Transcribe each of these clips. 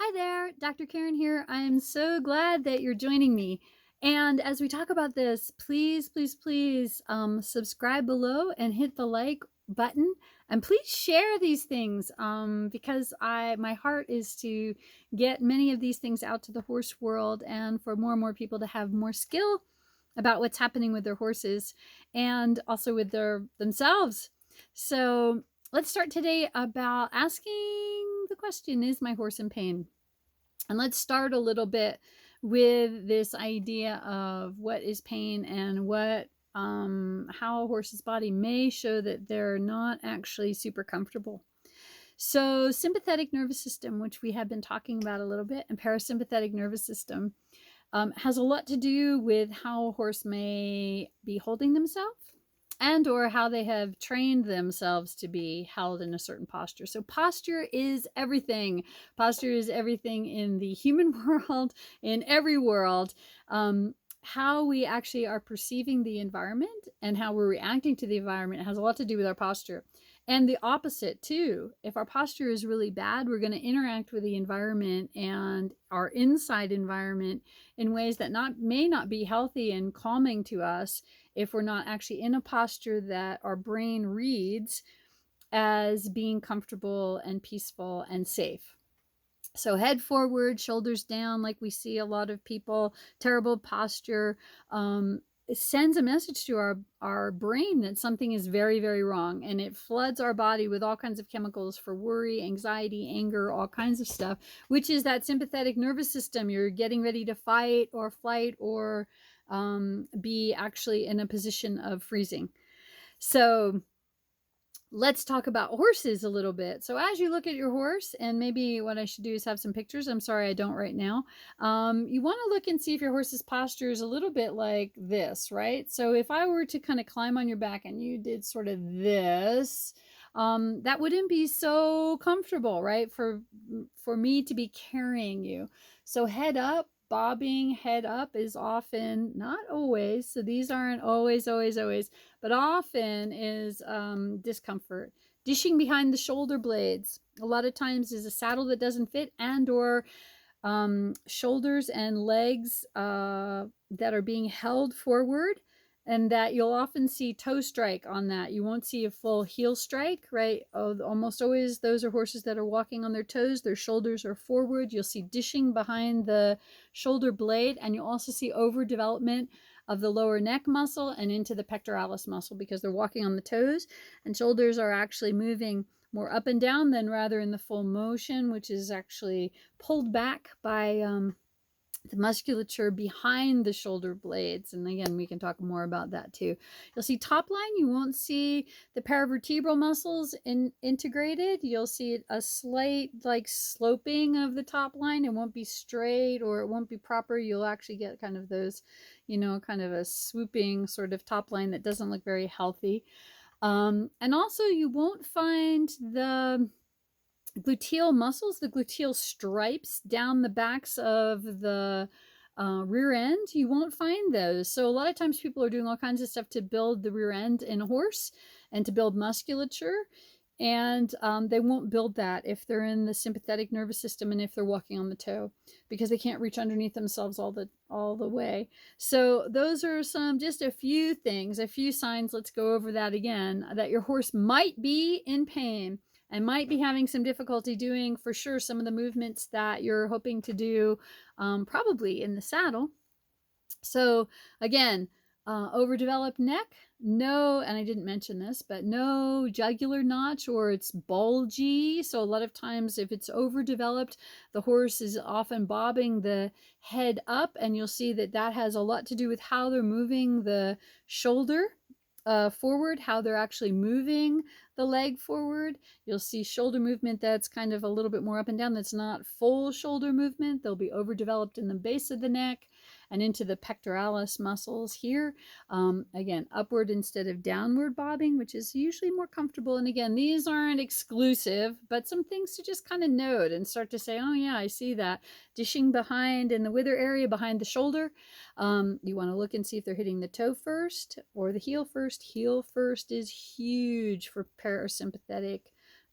Hi there, Dr. Karen here. I'm so glad that you're joining me. And as we talk about this, please subscribe below and hit the like button. And please share these things because my heart is to get many of these things out to the horse world and for more and more people to have more skill about what's happening with their horses and also with themselves. So let's start today about asking the question, is my horse in pain? And let's start a little bit with this idea of what is pain and how a horse's body may show that they're not actually super comfortable. So sympathetic nervous system, which we have been talking about a little bit, and parasympathetic nervous system has a lot to do with how a horse may be holding themselves and or how they have trained themselves to be held in a certain posture. So posture is everything. Posture is everything in the human world, in every world. How we actually are perceiving the environment and how we're reacting to the environment has a lot to do with our posture. And the opposite too. If our posture is really bad, we're going to interact with the environment and our inside environment in ways that may not be healthy and calming to us if we're not actually in a posture that our brain reads as being comfortable and peaceful and safe. So head forward, shoulders down, like we see a lot of people, terrible posture. It sends a message to our brain that something is very, very wrong. And it floods our body with all kinds of chemicals for worry, anxiety, anger, all kinds of stuff, which is that sympathetic nervous system. You're getting ready to fight or flight or be actually in a position of freezing. So let's talk about horses a little bit. So as you look at your horse, and maybe what I should do is have some pictures. I'm sorry I don't right now. You want to look and see if your horse's posture is a little bit like this, right? So if I were to kind of climb on your back and you did sort of this, that wouldn't be so comfortable, right? For me to be carrying you. So head up, bobbing, head up is often, not always, so these aren't always, but often is discomfort. Dishing behind the shoulder blades a lot of times is a saddle that doesn't fit and or shoulders and legs that are being held forward, and that you'll often see toe strike on that. You won't see a full heel strike, right? Almost always those are horses that are walking on their toes. Their shoulders are forward. You'll see dishing behind the shoulder blade, and you'll also see overdevelopment of the lower neck muscle and into the pectoralis muscle because they're walking on the toes, and shoulders are actually moving more up and down than rather in the full motion, which is actually pulled back by the musculature behind the shoulder blades. And again, we can talk more about that too. You'll see top line, you won't see the paravertebral muscles integrated. You'll see a slight like sloping of the top line. It won't be straight or it won't be proper. You'll actually get kind of those, kind of a swooping sort of top line that doesn't look very healthy. And also you won't find the gluteal muscles, the gluteal stripes down the backs of the rear end. You won't find those. So a lot of times people are doing all kinds of stuff to build the rear end in a horse and to build musculature. And they won't build that if they're in the sympathetic nervous system and if they're walking on the toe, because they can't reach underneath themselves all the way. So those are just a few things, a few signs. Let's go over that again, that your horse might be in pain and might be having some difficulty doing, for sure, some of the movements that you're hoping to do, probably in the saddle. So again, overdeveloped neck, no, and I didn't mention this, but no jugular notch or it's bulgy. So a lot of times if it's overdeveloped, the horse is often bobbing the head up, and you'll see that that has a lot to do with how they're moving the shoulder forward, how they're actually moving the leg forward. You'll see shoulder movement that's kind of a little bit more up and down. That's not full shoulder movement. They'll be overdeveloped in the base of the neck and into the pectoralis muscles here. Again, upward instead of downward bobbing, which is usually more comfortable. And again, these aren't exclusive, but some things to just kind of note and start to say, oh yeah, I see that. Dishing behind in the wither area behind the shoulder. You want to look and see if they're hitting the toe first or the heel first. Heel first is huge for parasympathetic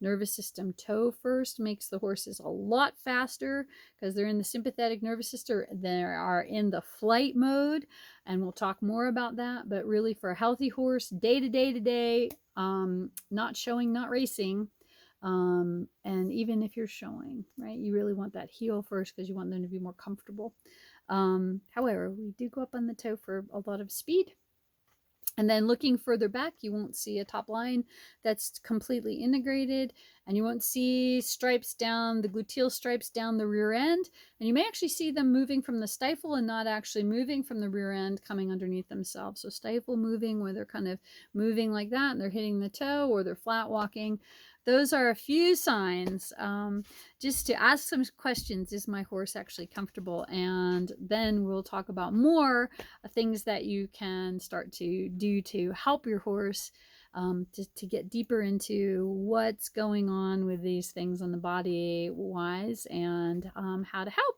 nervous system. Toe first makes the horses a lot faster because they're in the sympathetic nervous system. They are in the flight mode, and we'll talk more about that. But really, for a healthy horse, day to day to day, not showing, not racing, and even if you're showing, right, you really want that heel first because you want them to be more comfortable. However, we do go up on the toe for a lot of speed. And then looking further back, you won't see a top line that's completely integrated, and you won't see stripes down, the gluteal stripes down the rear end. And you may actually see them moving from the stifle and not actually moving from the rear end, coming underneath themselves. So stifle moving, where they're kind of moving like that and they're hitting the toe, or they're flat walking. Those are a few signs, just to ask some questions. Is my horse actually comfortable? And then we'll talk about more things that you can start to do to help your horse, to get deeper into what's going on with these things on the body wise, and how to help.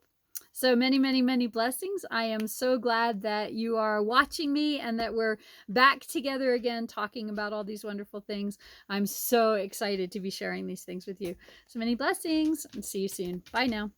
So many, many, many blessings. I am so glad that you are watching me and that we're back together again talking about all these wonderful things. I'm so excited to be sharing these things with you. So many blessings, and see you soon. Bye now.